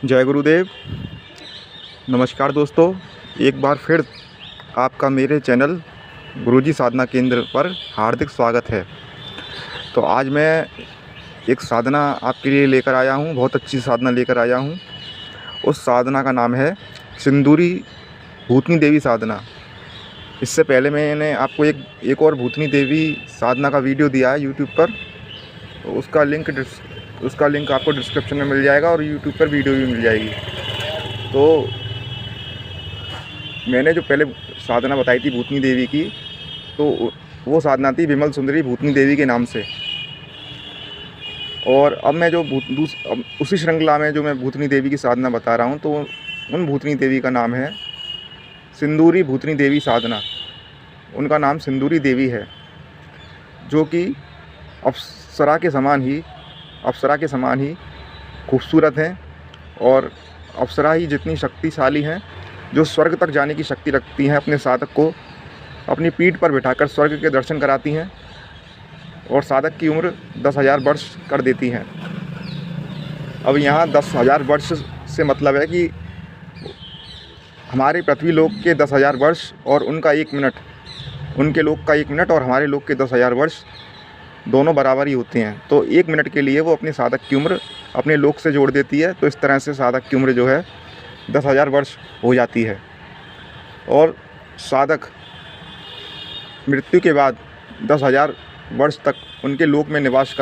जय गुरुदेव। नमस्कार दोस्तों, एक बार फिर आपका मेरे चैनल गुरुजी साधना केंद्र पर हार्दिक स्वागत है। तो आज मैं एक साधना आपके लिए लेकर आया हूँ, बहुत अच्छी साधना लेकर आया हूँ। उस साधना का नाम है सिंदूरी भूतनी देवी साधना। इससे पहले मैंने आपको एक और भूतनी देवी साधना का वीडियो दिया है यूट्यूब पर, तो उसका लिंक आपको डिस्क्रिप्शन में मिल जाएगा और यूट्यूब पर वीडियो भी मिल जाएगी। तो मैंने जो पहले साधना बताई थी भूतनी देवी की, तो वो साधना थी विमल सुंदरी भूतनी देवी के नाम से। और अब मैं जो उसी श्रृंखला में जो मैं भूतनी देवी की साधना बता रहा हूँ, तो उन भूतनी देवी का नाम है सिंदूरी भूतनी देवी साधना। उनका नाम सिंदूरी देवी है, जो कि अप्सरा के समान ही खूबसूरत हैं और अप्सरा ही जितनी शक्तिशाली हैं, जो स्वर्ग तक जाने की शक्ति रखती हैं। अपने साधक को अपनी पीठ पर बिठाकर स्वर्ग के दर्शन कराती हैं और साधक की उम्र 10,000 वर्ष कर देती हैं। अब यहाँ 10,000 वर्ष से मतलब है कि हमारे पृथ्वी लोक के 10,000 वर्ष और उनका 1 मिनट, उनके लोक का 1 मिनट और हमारे लोक के 10,000 वर्ष दोनों बराबर ही होते हैं। तो 1 मिनट के लिए वो अपने साधक की उम्र अपने लोक से जोड़ देती है। तो इस तरह से साधक की उम्र जो है 10,000 वर्ष हो जाती है। और साधक मृत्यु के बाद 10,000 वर्ष तक उनके लोक में निवास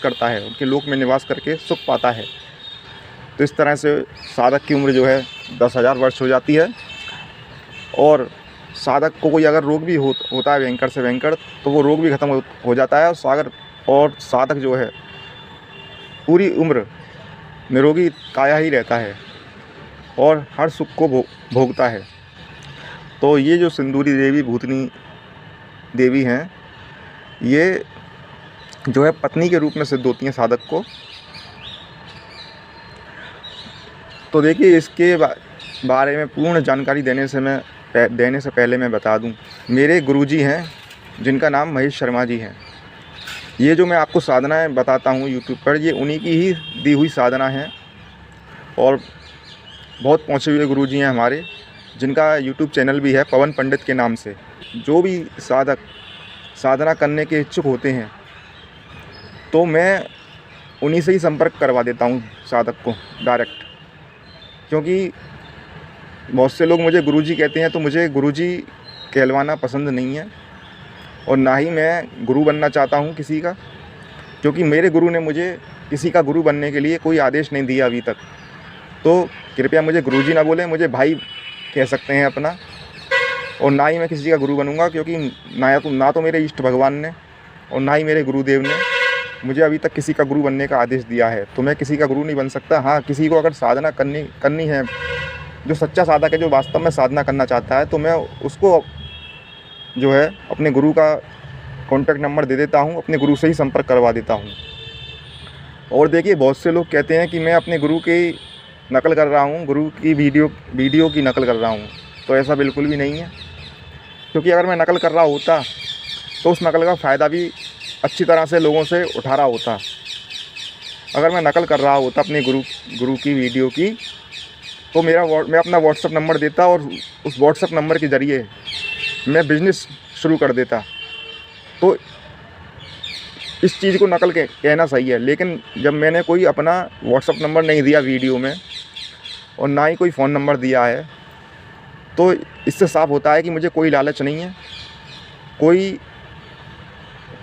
करता है, उनके लोक में निवास करके सुख पाता है। तो इस तरह से साधक की उम्र जो है 10,000 वर्ष हो जाती है। और साधक को कोई अगर रोग भी होता है भयंकर से भयंकर, तो वो रोग भी ख़त्म हो जाता है। और साधक जो है पूरी उम्र निरोगी काया ही रहता है और हर सुख को भोगता है। तो ये जो सिंदूरी देवी भूतनी देवी हैं, ये जो है पत्नी के रूप में सिद्ध होती हैं साधक को। तो देखिए, इसके बारे में पूर्ण जानकारी देने से पहले मैं बता दूं, मेरे गुरुजी हैं जिनका नाम महेश शर्मा जी हैं। ये जो मैं आपको साधनाएं बताता हूं यूट्यूब पर, ये उन्हीं की ही दी हुई साधना है। और बहुत पहुँचे हुए गुरुजी हैं हमारे, जिनका यूट्यूब चैनल भी है पवन पंडित के नाम से। जो भी साधक साधना करने के इच्छुक होते हैं, तो मैं उन्हीं से ही संपर्क करवा देता हूं साधक को डायरेक्ट। क्योंकि बहुत से लोग मुझे गुरुजी कहते हैं, तो मुझे गुरुजी कहलवाना पसंद नहीं है और ना ही मैं गुरु बनना चाहता हूं किसी का। क्योंकि मेरे गुरु ने मुझे किसी का गुरु बनने के लिए कोई आदेश नहीं दिया अभी तक। तो कृपया मुझे गुरुजी ना बोलें, मुझे भाई कह सकते हैं अपना। और ना ही मैं किसी का गुरु बनूंगा, क्योंकि ना तो मेरे इष्ट भगवान ने और ना ही मेरे गुरुदेव ने मुझे अभी तक किसी का गुरु बनने का आदेश दिया है। तो मैं किसी का गुरु नहीं बन सकता। हाँ, किसी को अगर साधना करनी है, जो सच्चा साधक है, जो वास्तव में साधना करना चाहता है, तो मैं उसको जो है अपने गुरु का कॉन्टैक्ट नंबर दे देता हूँ, अपने गुरु से ही संपर्क करवा देता हूँ। और देखिए, बहुत से लोग कहते हैं कि मैं अपने गुरु की नकल कर रहा हूँ, गुरु की वीडियो की नकल कर रहा हूँ। तो ऐसा बिल्कुल भी नहीं है। क्योंकि अगर मैं नकल कर रहा होता, तो उस नकल का फ़ायदा भी अच्छी तरह से लोगों से उठा रहा होता। अगर मैं नकल कर रहा होता अपने गुरु की वीडियो की, तो मैं अपना व्हाट्सअप नंबर देता और उस व्हाट्सअप नंबर के ज़रिए मैं बिज़नेस शुरू कर देता। तो इस चीज़ को नकल कहना सही है। लेकिन जब मैंने कोई अपना व्हाट्सअप नंबर नहीं दिया वीडियो में और ना ही कोई फ़ोन नंबर दिया है, तो इससे साफ होता है कि मुझे कोई लालच नहीं है, कोई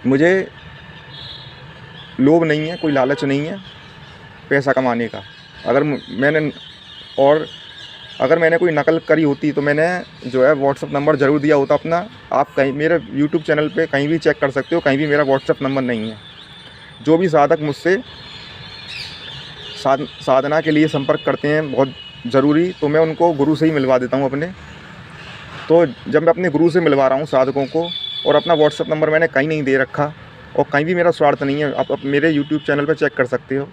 मुझे लोभ नहीं है, कोई लालच नहीं है पैसा कमाने का। अगर मैंने कोई नकल करी होती, तो मैंने जो है व्हाट्सअप नंबर ज़रूर दिया होता अपना। आप कहीं मेरे यूट्यूब चैनल पे कहीं भी चेक कर सकते हो, कहीं भी मेरा व्हाट्सअप नंबर नहीं है। जो भी साधक मुझसे साधना के लिए संपर्क करते हैं बहुत ज़रूरी, तो मैं उनको गुरु से ही मिलवा देता हूँ अपने। तो जब मैं अपने गुरु से मिलवा रहा हूँ साधकों को, और अपना व्हाट्सअप नंबर मैंने कहीं नहीं दे रखा और कहीं भी मेरा स्वार्थ नहीं है, आप मेरे यूट्यूब चैनल पर चेक कर सकते हो।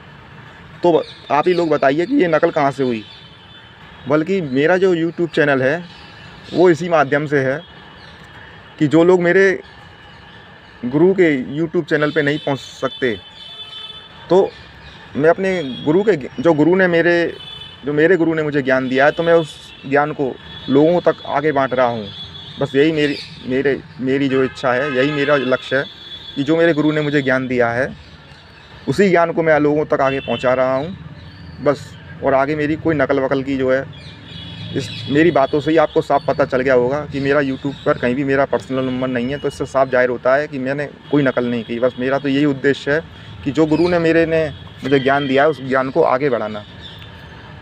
तो आप ही लोग बताइए कि ये नकल कहाँ से हुई। बल्कि मेरा जो यूट्यूब चैनल है, वो इसी माध्यम से है कि जो लोग मेरे गुरु के यूट्यूब चैनल पे नहीं पहुंच सकते, तो मैं अपने गुरु के जो गुरु ने मेरे जो मेरे गुरु ने मुझे ज्ञान दिया है, तो मैं उस ज्ञान को लोगों तक आगे बांट रहा हूँ। बस यही मेरी जो इच्छा है, यही मेरा लक्ष्य है कि जो मेरे गुरु ने मुझे ज्ञान दिया है उसी ज्ञान को मैं लोगों तक आगे पहुँचा रहा हूँ बस। और आगे मेरी कोई नकल वकल की जो है, इस मेरी बातों से ही आपको साफ पता चल गया होगा कि मेरा यूट्यूब पर कहीं भी मेरा पर्सनल नंबर नहीं है, तो इससे साफ जाहिर होता है कि मैंने कोई नकल नहीं की। बस मेरा तो यही उद्देश्य है कि जो गुरु ने मुझे ज्ञान दिया है उस ज्ञान को आगे बढ़ाना,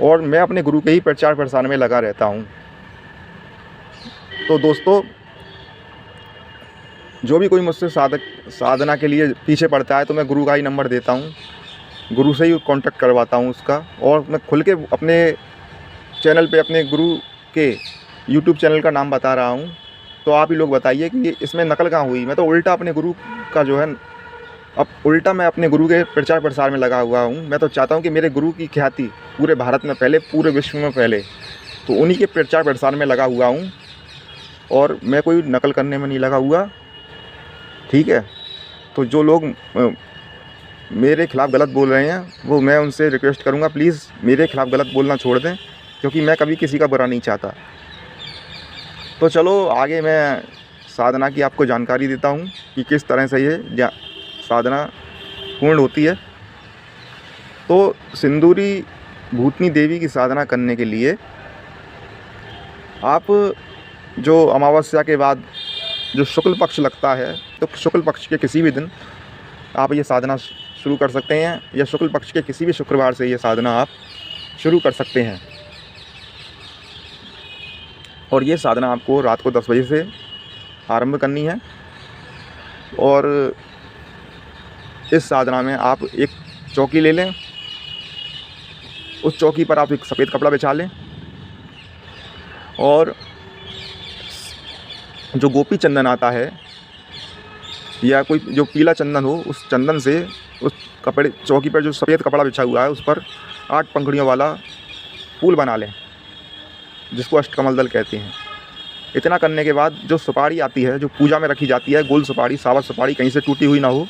और मैं अपने गुरु के ही प्रचार प्रसार में लगा रहता हूँ। तो दोस्तों, जो भी कोई मुझसे साधना के लिए पीछे पड़ता है तो मैं गुरु का ही नंबर देता हूँ, गुरु से ही कांटेक्ट करवाता हूँ उसका। और मैं खुल के अपने चैनल पे अपने गुरु के यूट्यूब चैनल का नाम बता रहा हूँ। तो आप ही लोग बताइए कि इसमें नकल कहाँ हुई। मैं तो उल्टा अपने गुरु का जो है, अब उल्टा मैं अपने गुरु के प्रचार प्रसार में लगा हुआ हूँ। मैं तो चाहता हूँ कि मेरे गुरु की ख्याति पूरे भारत में फैले, पूरे विश्व में फैले, तो उन्हीं के प्रचार प्रसार में लगा हुआ हूँ, और मैं कोई नकल करने में नहीं लगा हुआ, ठीक है। तो जो लोग मेरे ख़िलाफ़ गलत बोल रहे हैं, वो मैं उनसे रिक्वेस्ट करूँगा प्लीज़ मेरे ख़िलाफ़ गलत बोलना छोड़ दें, क्योंकि मैं कभी किसी का बुरा नहीं चाहता। तो चलो आगे मैं साधना की आपको जानकारी देता हूँ कि किस तरह से ये साधना पूर्ण होती है। तो सिंदूरी भूतनी देवी की साधना करने के लिए आप जो अमावस्या के बाद जो शुक्ल पक्ष लगता है, तो शुक्ल पक्ष के किसी भी दिन आप ये साधना शुरू कर सकते हैं, या शुक्ल पक्ष के किसी भी शुक्रवार से ये साधना आप शुरू कर सकते हैं। और ये साधना आपको रात को 10 बजे से आरंभ करनी है। और इस साधना में आप एक चौकी ले लें, उस चौकी पर आप एक सफ़ेद कपड़ा बिछा लें, और जो गोपी चंदन आता है या कोई जो पीला चंदन हो, उस चंदन से उस कपड़े चौकी पर जो सफ़ेद कपड़ा बिछा हुआ है उस पर 8 पंखुड़ियों वाला फूल बना लें, जिसको अष्टकमल दल कहते हैं। इतना करने के बाद जो सुपारी आती है, जो पूजा में रखी जाती है, गोल सुपारी, सावत सुपारी, कहीं से टूटी हुई ना हो,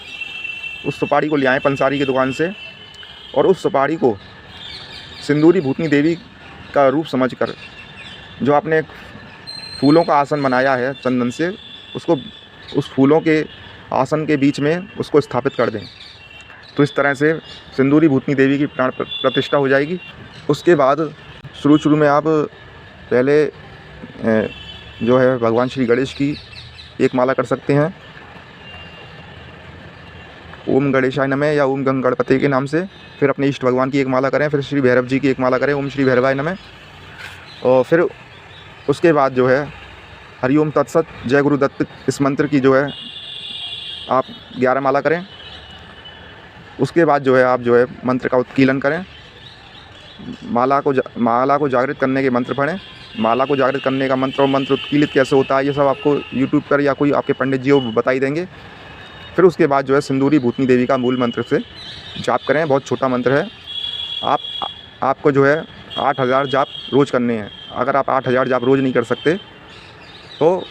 उस सुपारी को ले आएँ पंसारी की दुकान से, और उस सुपारी को सिंदूरी भूतनी देवी का रूप समझकर जो आपने फूलों का आसन बनाया है चंदन से, उसको उस फूलों के आसन के बीच में उसको स्थापित कर दें। तो इस तरह से सिंदूरी भूतनी देवी की प्राण प्रतिष्ठा हो जाएगी। उसके बाद शुरू में आप पहले जो है भगवान श्री गणेश की एक माला कर सकते हैं, ओम गणेशाय नमः या ओम गणपति के नाम से। फिर अपने इष्ट भगवान की एक माला करें, फिर श्री भैरव जी की एक माला करें, ओम श्री भैरवाय नमः। और फिर उसके बाद जो है हरिओम तत्सत जय गुरुदत्त, इस मंत्र की जो है आप 11 माला करें। उसके बाद जो है आप जो है मंत्र का उत्कीलन करें, माला को जागृत करने के मंत्र पढ़ें। माला को जागृत करने का मंत्र और मंत्र उत्कीलित कैसे होता है, ये सब आपको यूट्यूब पर या कोई आपके पंडित जी वो बताई देंगे। फिर उसके बाद जो है सिंदूरी भूतनी देवी का मूल मंत्र से जाप करें, बहुत छोटा मंत्र है। आपको जो है 8000 जाप रोज़ करने हैं। अगर आप 8000 जाप रोज़ नहीं कर सकते तो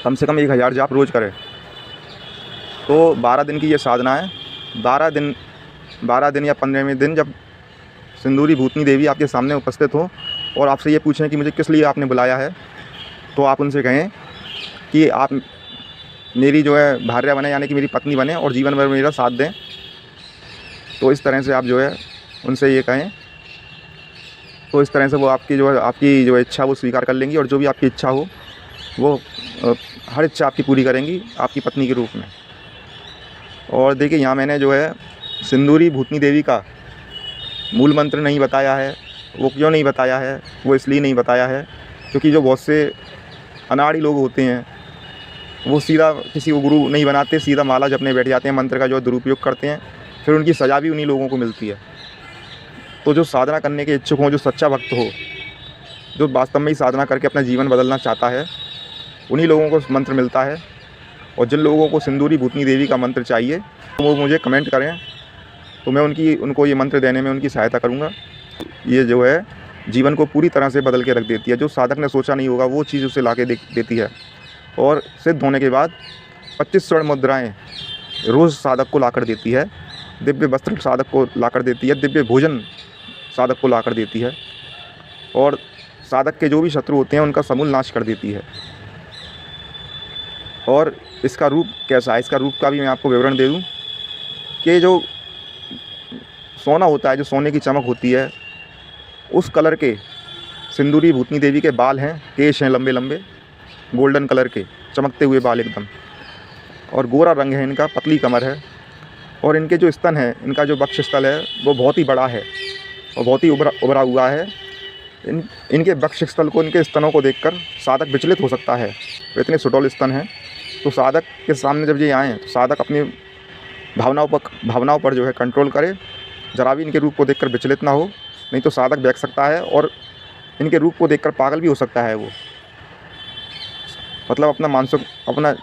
कम से कम 1000 जाप रोज़ करें। तो 12 दिन की ये साधना है। 12 दिन या 15वें दिन जब सिंदूरी भूतनी देवी आपके सामने उपस्थित हो और आपसे ये पूछें कि मुझे किस लिए आपने बुलाया है, तो आप उनसे कहें कि आप मेरी जो है भार्या बने, यानी कि मेरी पत्नी बने और जीवन भर मेरा साथ दें। तो इस तरह से आप जो है उनसे ये कहें, तो इस तरह से वो आपकी जो इच्छा वो स्वीकार कर लेंगी, और जो भी आपकी इच्छा हो वो हर इच्छा आपकी पूरी करेंगी आपकी पत्नी के रूप में। और देखिए यहाँ मैंने जो है सिंदूरी भूतनी देवी का मूल मंत्र नहीं बताया है। वो क्यों नहीं बताया है? वो इसलिए नहीं बताया है क्योंकि जो बहुत से अनाड़ी लोग होते हैं वो सीधा किसी को गुरु नहीं बनाते, सीधा माला जपने बैठ जाते हैं, मंत्र का जो दुरुपयोग करते हैं, फिर उनकी सज़ा भी उन्हीं लोगों को मिलती है। तो जो साधना करने के इच्छुक हों, जो सच्चा भक्त हो, जो वास्तव में ही साधना करके अपना जीवन बदलना चाहता है, उन्हीं लोगों को मंत्र मिलता है। और जिन लोगों को सिंदूरी भूतनी देवी का मंत्र चाहिए तो वो मुझे कमेंट करें, तो मैं उनको ये मंत्र देने में उनकी सहायता करूँगा। ये जो है जीवन को पूरी तरह से बदल के रख देती है। जो साधक ने सोचा नहीं होगा वो चीज़ उसे ला के देती है। और सिद्ध होने के बाद 25 स्वर्ण मुद्राएँ रोज़ साधक को ला कर देती है। दिव्य वस्त्र साधक को ला कर देती है। दिव्य भोजन साधक को ला कर देती है। और साधक के जो भी शत्रु होते हैं उनका समूल नाश कर देती है। और इसका रूप कैसा है, इसका रूप का भी मैं आपको विवरण दे दूं कि जो सोना होता है, जो सोने की चमक होती है, उस कलर के सिंदूरी भूतनी देवी के बाल हैं, केश हैं लंबे लंबे गोल्डन कलर के चमकते हुए बाल एकदम, और गोरा रंग है इनका, पतली कमर है, और इनके जो स्तन है, इनका जो वक्षस्थल है वो बहुत ही बड़ा है और बहुत ही उभरा हुआ है। इनके वक्षस्थल को, इनके स्तनों को देखकर साधक विचलित हो सकता है, इतने सुडौल स्तन हैं। तो साधक के सामने जब ये आएँ तो साधक अपनी भावनाओं पर जो है कंट्रोल करे, जरा भी इनके रूप को देखकर विचलित ना हो, नहीं तो साधक बहक सकता है और इनके रूप को देखकर पागल भी हो सकता है वो, मतलब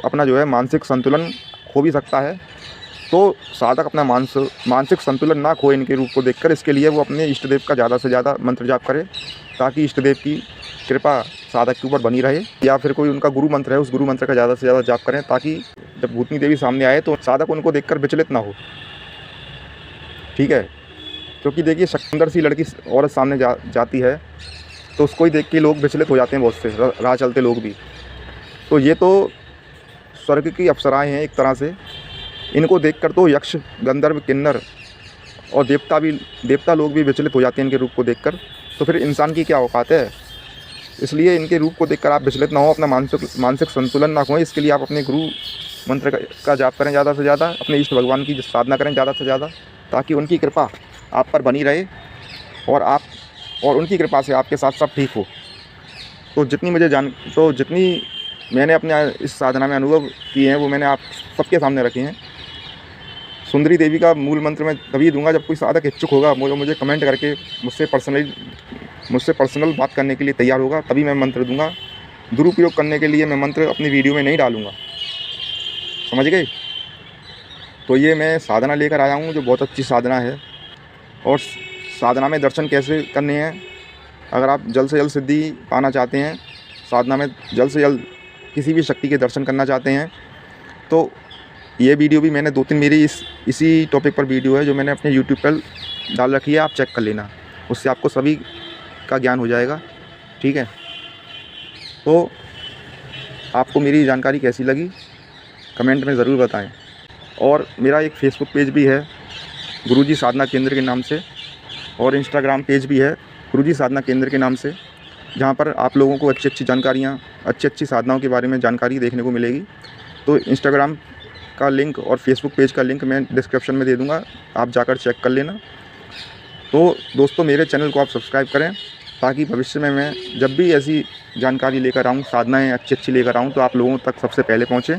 अपना जो है मानसिक संतुलन खो भी सकता है। तो साधक अपना मानसिक संतुलन ना खोए इनके रूप को देखकर, इसके लिए वो अपने इष्ट देव का ज़्यादा से ज़्यादा मंत्र जाप करे, ताकि इष्ट देव की कृपा साधक के ऊपर बनी रहे, या फिर कोई उनका गुरु मंत्र है उस गुरु मंत्र का ज़्यादा से ज़्यादा जाप करें, ताकि जब भूतनी देवी सामने आए तो साधक उनको देखकर विचलित ना हो। ठीक है, क्योंकि देखिए सुंदर सी लड़की औरत सामने जाती है तो उसको ही देख के लोग विचलित हो जाते हैं, बहुत से राह चलते लोग भी। तो ये तो स्वर्ग की अप्सराएं हैं एक तरह से, इनको देखकर तो यक्ष, गंधर्व, किन्नर और देवता लोग भी विचलित हो जाते हैं इनके रूप को देखकर। तो फिर इंसान की क्या औकात है। इसलिए इनके रूप को देखकर आप विचलित ना हो, अपना मानसिक संतुलन ना खोएं। इसके लिए आप अपने गुरु मंत्र का जाप करें ज़्यादा से ज़्यादा, अपने इष्ट भगवान की साधना करें ज़्यादा से ज़्यादा, ताकि उनकी कृपा आप पर बनी रहे और उनकी कृपा से आपके साथ सब ठीक हो। तो जितनी मैंने अपने इस साधना में अनुभव किए हैं वो मैंने आप सबके सामने रखे हैं। सुंदरी देवी का मूल मंत्र मैं तभी दूंगा जब कोई साधक इच्छुक होगा, मुझे कमेंट करके मुझसे पर्सनल बात करने के लिए तैयार होगा, तभी मैं मंत्र दूंगा। दुरुपयोग करने के लिए मैं मंत्र अपनी वीडियो में नहीं डालूंगा, समझ गए। तो ये मैं साधना लेकर आया हूँ जो बहुत अच्छी साधना है। और साधना में दर्शन कैसे करने हैं, अगर आप जल्द से जल्द सिद्धि पाना चाहते हैं, साधना में जल्द से जल्द किसी भी शक्ति के दर्शन करना चाहते हैं, तो ये वीडियो भी मैंने 2-3 मेरी इसी टॉपिक पर वीडियो है जो मैंने अपने यूट्यूब पर डाल रखी है, आप चेक कर लेना, उससे आपको सभी का ज्ञान हो जाएगा। ठीक है, तो आपको मेरी जानकारी कैसी लगी कमेंट में ज़रूर बताएं। और मेरा एक फेसबुक पेज भी है गुरुजी साधना केंद्र के नाम से, और इंस्टाग्राम पेज भी है गुरुजी साधना केंद्र के नाम से, जहाँ पर आप लोगों को अच्छी जानकारियाँ, अच्छी साधनाओं के बारे में जानकारी देखने को मिलेगी। तो इंस्टाग्राम का लिंक और फेसबुक पेज का लिंक मैं डिस्क्रिप्शन में दे दूँगा, आप जाकर चेक कर लेना। तो दोस्तों मेरे चैनल को आप सब्सक्राइब करें, ताकि भविष्य में मैं जब भी ऐसी जानकारी लेकर आऊँ, साधनाएँ अच्छी लेकर आऊँ, तो आप लोगों तक सबसे पहले पहुँचें।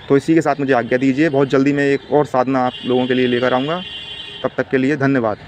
तो इसी के साथ मुझे आज्ञा दीजिए, बहुत जल्दी मैं एक और साधना आप लोगों के लिए लेकर आऊँगा। तब तक के लिए धन्यवाद।